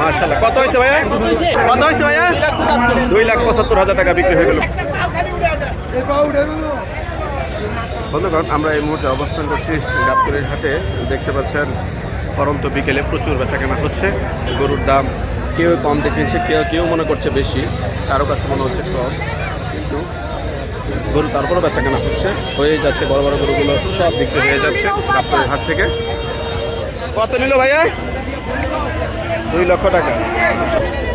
মাশাআল্লাহ। কত হয়েছে ভাইয়া? কত হয়েছে ভাইয়া? 2,75,000 টাকা বিক্রি হয়ে গেল। বন্ধুগণ, আমরা এই মুহূর্তে অবস্থান করছি গাবতলীর হাটে। দেখতে পাচ্ছেন পরন্ত বিকেলে প্রচুর বেচাকেনা হচ্ছে। গরুর দাম কেউ কম দেখেছে, কেউ মনে করছে বেশি, কারো কাছে মনে হচ্ছে কম, কিন্তু গরু তারপরও বেচাকেনা হয়ে যাচ্ছে। বড় বড় গরুগুলো সব বিক্রি হয়ে যাচ্ছে গাবতলীর হাট থেকে। কত নিল ভাইয়া? 2 লক্ষ টাকা।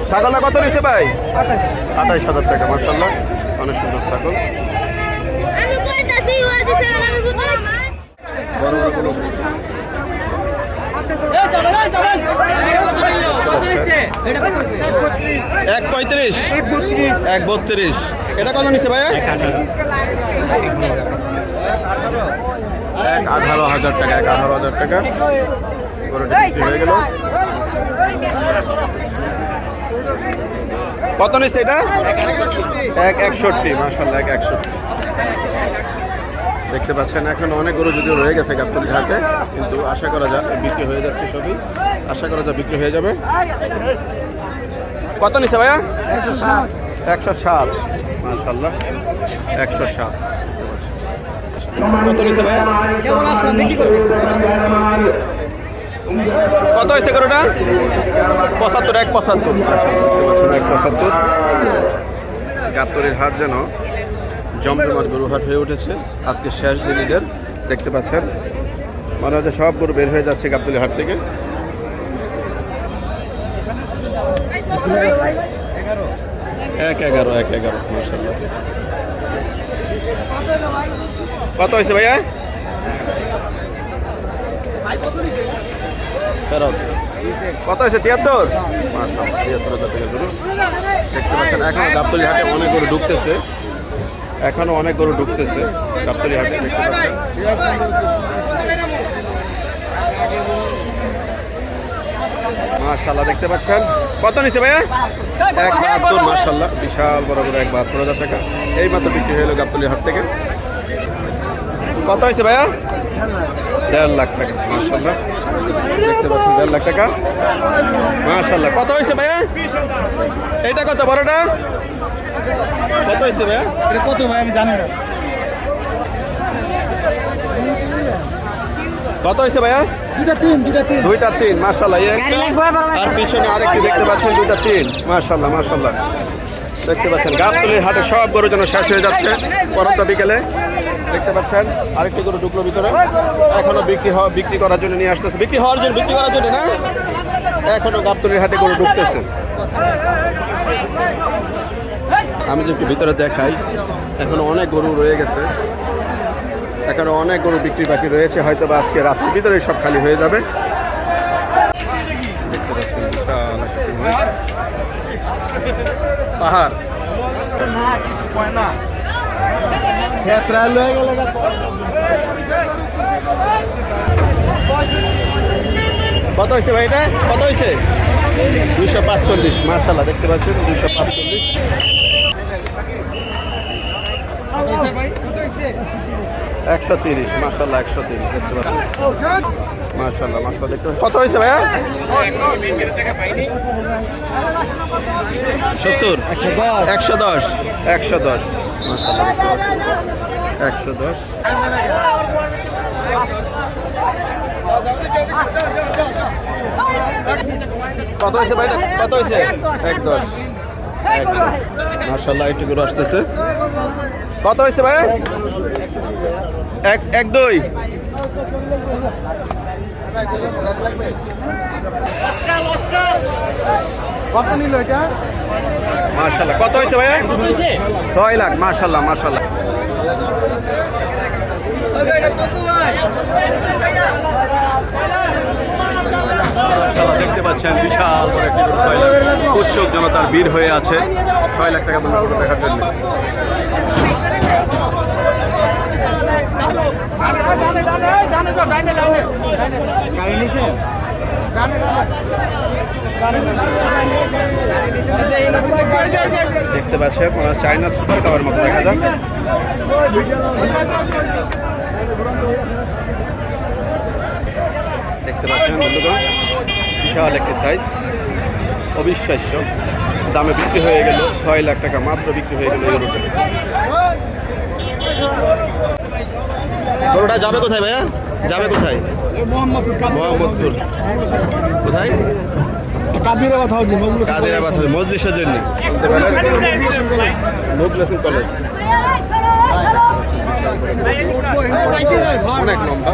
ছাগলটা কত নিচ্ছে ভাই? 28,000 টাকা। মাশাআল্লাহ, অনেক সুন্দর ছাগল। বড় বড় গরু 1.35, 1.32। এটা কত নিচ্ছে ভাইয়া? 18,000 টাকা। 18,000 টাকা গরুটা বিক্রি হয়ে গেল। কত নিচ্ছে এটা? 1.61। মাশাআল্লাহ, 1.61। দেখতে পাচ্ছেন এখন অনেক গরু যদিও রয়ে গেছে গাবতলী হাটে, কিন্তু আশা করা যায় বিক্রি হয়ে যাচ্ছে সবই। আশা করা যায় বিক্রি হয়ে যাবে। কত নিচ্ছে ভাইয়া? 107। মাশাআল্লাহ, 107। কত নিচ্ছে ভাইয়া? কত হয়েছে গরুটা? 75। 1.75। গাবতলীর হাট যেন জমজমাট গরু হাট হয়ে উঠেছে। আজকে শেষ দিন ঈদের। দেখতে পাচ্ছেন মনে হচ্ছে সব গরু বের হয়ে যাচ্ছে গাবতলী হাট থেকে। 1.11। মাশাআল্লাহ। কত হয়েছে ভাইয়া? কত হয়েছে? 73। মাশাআল্লাহ, 73,000 টাকা গরু। দেখতে পাচ্ছেন এখন গাবতলী হাটে অনেক গরু ঢুকতেছে। গাবতলী হাটে। দেখতে পাচ্ছেন মাশাআল্লাহ, দেখতে পাচ্ছেন। কত নিচ্ছে ভাইয়া? 1.72। মাশাআল্লাহ, বিশাল বড় বড় 1.72,000 টাকা। এই মাত্র বিক্রি হয়ে গেল গাবতলী হাট থেকে। কত হয়েছে ভাইয়া? 1.5 লাখ টাকা। মাশাআল্লাহ, দেখতে পাচ্ছেন 1.5 লাখ টাকা। মাশাআল্লাহ। কত হয়েছে ভাইয়া? এইটা কত বড়টা? কত হয়েছে ভাইয়া? এটা কত ভাই আমি জানি না। কত হয়েছে ভাইয়া? 2.3। মাশাআল্লাহ, এই একটা আর পিছনে আরেকটি দেখতে পাচ্ছেন, 2.3। মাশাআল্লাহ, মাশাআল্লাহ। দেখতে পাচ্ছেন গাবতলীর হাটে সব গরু যেন শেষ হয়ে যাচ্ছে পরন্ত বিকেলে। দেখতে পাচ্ছেন আরেকটি গরু ঢুকলো ভিতরে। এখনো বিক্রি করার জন্য নিয়ে আসতেছে। বিক্রি করার জন্য না, এখনো গাবতলীর হাটে গরু ঢুকতেছে। আমি যদি ভিতরে দেখাই, এখনো অনেক গরু রয়ে গেছে। এখনো অনেক গরু বিক্রি বাকি রয়েছে। হয়তো বা আজকে রাতের ভিতরে সব খালি হয়ে যাবে। দেখতে পাচ্ছেন বিশাল পাহাড়। কত হয়েছে ভাই? এটা কত হয়েছে? 245। মাশাআল্লাহ, দেখতে পাচ্ছেন 245। 130। মাশাআল্লাহ, 130। দেখতে পাচ্ছেন মাশাআল্লাহ, মাশাআল্লাহ। দেখতে কত হয়েছে ভাইয়া? 70। 110। 110। মাশাআল্লাহ, 110। কত হয়েছে ভাইটা? কত হয়েছে? 110। মাশাআল্লাহ, একটু গরু আসতেছে। কত হয়েছে ভাই? 1.2। কত নিল এটা? মাশাআল্লাহ, কত হয়েছে ভাই? 6 লাখ। মাশাআল্লাহ, মাশাআল্লাহ। দেখতে পাচ্ছেন বিশাল বড় একটি গরু। 6 লাখ। উৎসুক জনতার ভিড় হয়ে আছে 6 লাখ টাকা দামের গরু দেখার জন্য। দেখতে পাচ্ছেন চায়না সুপার কাপের মতো দেখা যায়। দেখতে পাচ্ছেন বন্ধুগণ বিশাল একটি সাইজ। অবিশ্বাস্য দামে বিক্রি হয়ে গেল। 6 লাখ টাকা মাত্র বিক্রি হয়ে গেল এই গরুটা। গরুটা যাবে কোথায় ভাইয়া? যাবে কোথায়? মোহাম্মদপুর। কোথায়? কাদিরাবাদ হাউজিং কাদিরাবাদ মজলিসের জন্য মুগলেসন কলেজ। অনেক লম্বা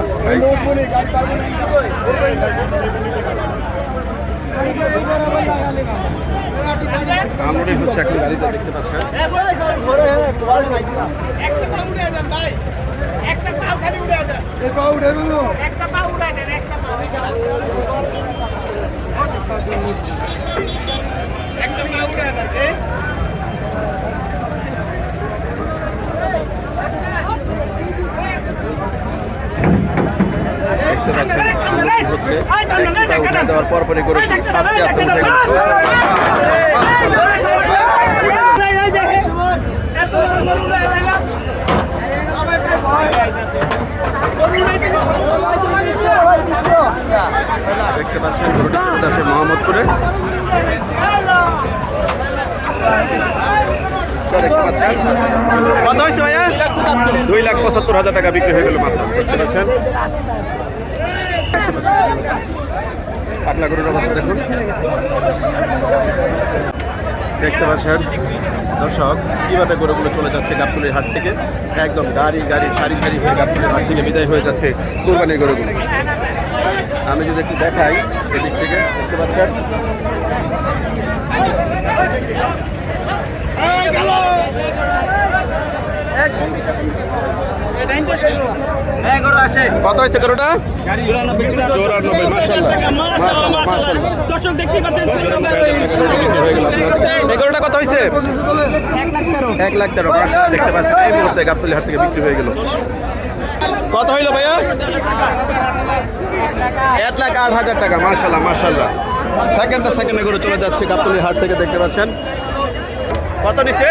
আনলোডিং হচ্ছে এখন গাড়িতে, দেখতে পাচ্ছেন। দেখতে পাচ্ছেন আনলোডিং হচ্ছে, একটা উঠে দেওয়ার পরপরই করে আস্তে আস্তে উঠে গেছে। দেখতে পাচ্ছেন গরুটা চলে আসে মোহাম্মদপুরে। দেখতে পাচ্ছেন কত হয়েছে ভাইয়া? 2,75,000 টাকা বিক্রি হয়ে গেল মাত্র। দেখতে পাচ্ছেন পাগলা গরুর অবস্থা দেখুন। দেখতে পাচ্ছেন দর্শক কীভাবে গরুগুলো চলে যাচ্ছে গাবতলীর হাট থেকে। একদম গাড়ি সারি সারি হয়ে গাবতলীর হাট থেকে বিদায় হয়ে যাচ্ছে কুরবানির গরুগুলো। আমি যদি একটু দেখাই এদিক থেকে, দেখতে পাচ্ছেন কত হয়েছে গরুটা? 94। মাশাআল্লাহ মাশাআল্লাহ মাশাআল্লাহ। দর্শক দেখতেই পাচ্ছেন এই গরুটা কত হয়েছে? 1,13,000। দেখতে পাচ্ছেন এই মুহূর্তে গাবতলী হাট থেকে বিক্রি হয়ে গেল। কত হইল ভাইয়া? 1,08,000 টাকা। মাশাআল্লাহ মাশাআল্লাহ। সেকেন্ডে গরু চলে যাচ্ছে গাবতলী হাট থেকে। দেখতে পাচ্ছেন কত নিছে?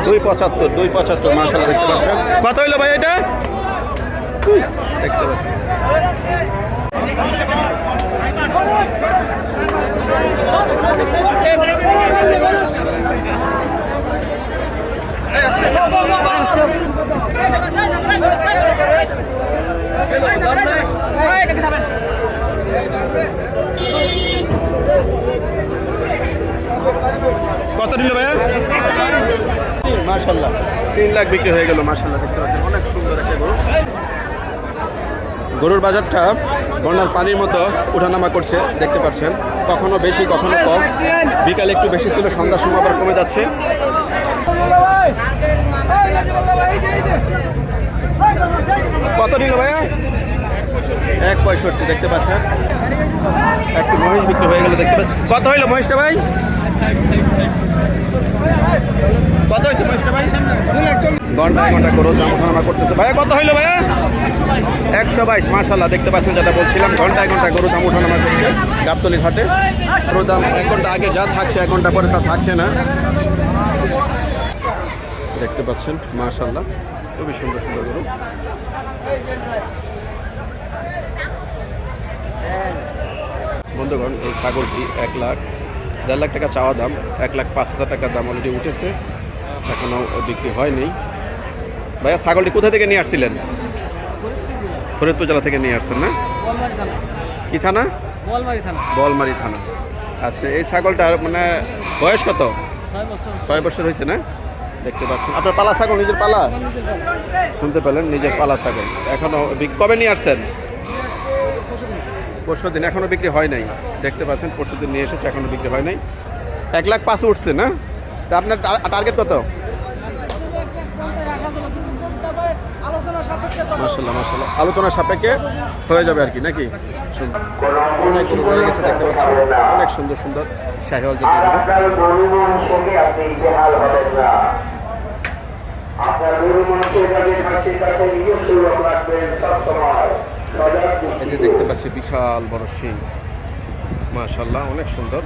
2,75 মাশাআল্লাহ। দেখতে পাচ্ছেন কত হইল ভাই এটা? দেখতে পাচ্ছেন কত নিল ভাইয়া? মাশাআল্লাহ 3 লাখ বিক্রি হয়ে গেল। মাশাআল্লাহ দেখতে পাচ্ছেন অনেক সুন্দর একটা গরু। গরুর বাজারটা বন্যার পানির মতো উঠানামা করছে, দেখতে পাচ্ছেন। কখনো বেশি কখনো কম। বিকালে একটু বেশি ছিল, সন্ধ্যার সময় আবার কমে যাচ্ছে। কত নিল ভাইয়া? 1,65। দেখতে পাচ্ছেন একটু মহিষ বিক্রি হয়ে গেল। দেখতে পাচ্ছেন কত হইলো মহিষটা ভাই? কত হয়েছে মহিষটা ভাই? ঘন্টায় গরু দাম ওঠানামা করতেছে। ভাইয়া কত হইলো ভাইয়া? 122। মাশাআল্লাহ দেখতে পাচ্ছেন যেটা বলছিলাম, ঘন্টায় গরু দাম ওঠানামা করছে গাবতলীর হাটে। গরুর দাম 1 ঘন্টা আগে যা থাকছে 1 ঘন্টা পরে তা থাকছে না। দেখতে পাচ্ছেন মাশাআল্লাহ খুবই সুন্দর সুন্দর গরু। বন্ধুগণ এই ছাগলটি 1,00,000 1.5 লাখ টাকা চাওয়া দাম। 1,05,000 টাকা দাম অলরেডি উঠেছে, এখনও বিক্রি হয়নি। ভাইয়া ছাগলটি কোথা থেকে নিয়ে আসছিলেন? ফরিদপুর জেলা থেকে নিয়ে আসছেন না? কি থানা? বলমারি থানা। আচ্ছা এই ছাগলটার মানে বয়স কত? 6 বছর হয়েছে না? দেখতে পাচ্ছেন আপনার পালা ছাগল, নিজের পালা? শুনতে পেলেন, নিজের পালা ছাগল। এখনও কবে নিয়ে আসছেন? পরশুদিন। এখনও বিক্রি হয় নাই। দেখতে পাচ্ছেন পরশুদিন নিয়ে এসেছে, এখনও বিক্রি হয় নাই। 1,05,000 উঠছে না? তা আপনার টার্গেট কত? মাশাআল্লাহ মাশাআল্লাহ, আলোচনা সাপেক্ষে হয়ে যাবে আর কি, নাকি? অনেক গরু রয়ে গেছে দেখতে পাচ্ছেন, অনেক সুন্দর সুন্দর শাহিওয়াল জাতের গরু। এই যে দেখতে পাচ্ছি বিশাল বড় শিং, মাশাআল্লাহ অনেক সুন্দর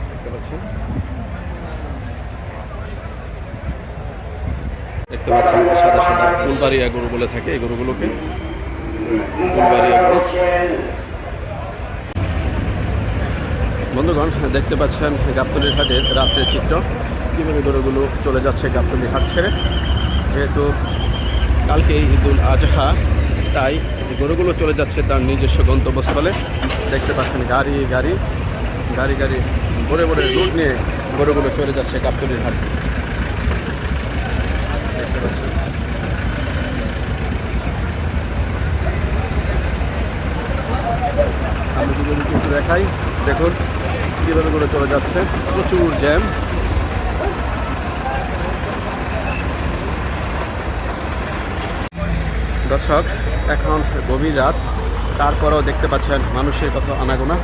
দেখতে পাচ্ছেন। দেখতে পাচ্ছেন সাদা সাদা ফুলবাড়িয়া গরু বলে থাকে এই গরুগুলোকে, ফুলবাড়িয়া গরু। বন্ধুগণ দেখতে পাচ্ছেন গাবতলীর হাটের রাত্রের চিত্র, কীভাবে গরুগুলো চলে যাচ্ছে গাবতলী হাট ছেড়ে। যেহেতু কালকে ঈদুল আজহা, তাই গরুগুলো চলে যাচ্ছে তার নিজস্ব গন্তব্যস্থলে। দেখতে পাচ্ছেন গাড়ি গাড়ি গাড়ি গাড়ি ভরে ভরে লোড নিয়ে গরুগুলো চলে যাচ্ছে গাবতলীর হাট। দেখতে পাচ্ছেন আমি যদি একটু দেখাই, দেখুন কীভাবে করে চলে যাচ্ছে, প্রচুর জ্যাম। দর্শক এখন গভীর রাত, তারপরেও দেখতে পাচ্ছেন মানুষের কত আনাগোনা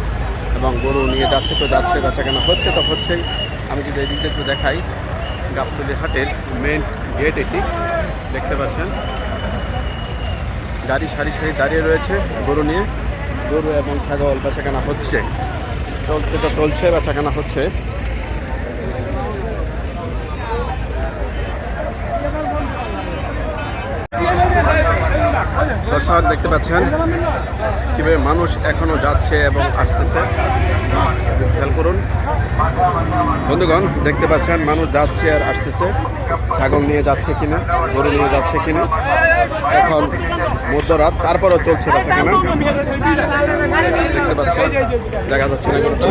এবং গরু নিয়ে যাচ্ছে তো যাচ্ছে, বেচাকেনা হচ্ছে তো হচ্ছেই। আমি যদি এই দিকটা একটু দেখাই, গাবতলী হাটের মেন গেট এটি, দেখতে পাচ্ছেন গাড়ি সারি সারি দাঁড়িয়ে রয়েছে গরু নিয়ে। গরু এবং ছাগল বেচাকেনা হচ্ছে, চলছে তো চলছে, বেচাকেনা হচ্ছে। দর্শক দেখতে পাচ্ছেন কীভাবে মানুষ এখনো যাচ্ছে এবং আসতেছে, খেয়াল করুন বন্ধুগণ। দেখতে পাচ্ছেন মানুষ যাচ্ছে আর আসতেছে, ছাগল নিয়ে যাচ্ছে কিনা, গরু নিয়ে যাচ্ছে কিনা। এখন মধ্যরাত, তারপরও চলছে বেচাকেনা। দেখতে পাচ্ছেন দেখা যাচ্ছে না গরুটা।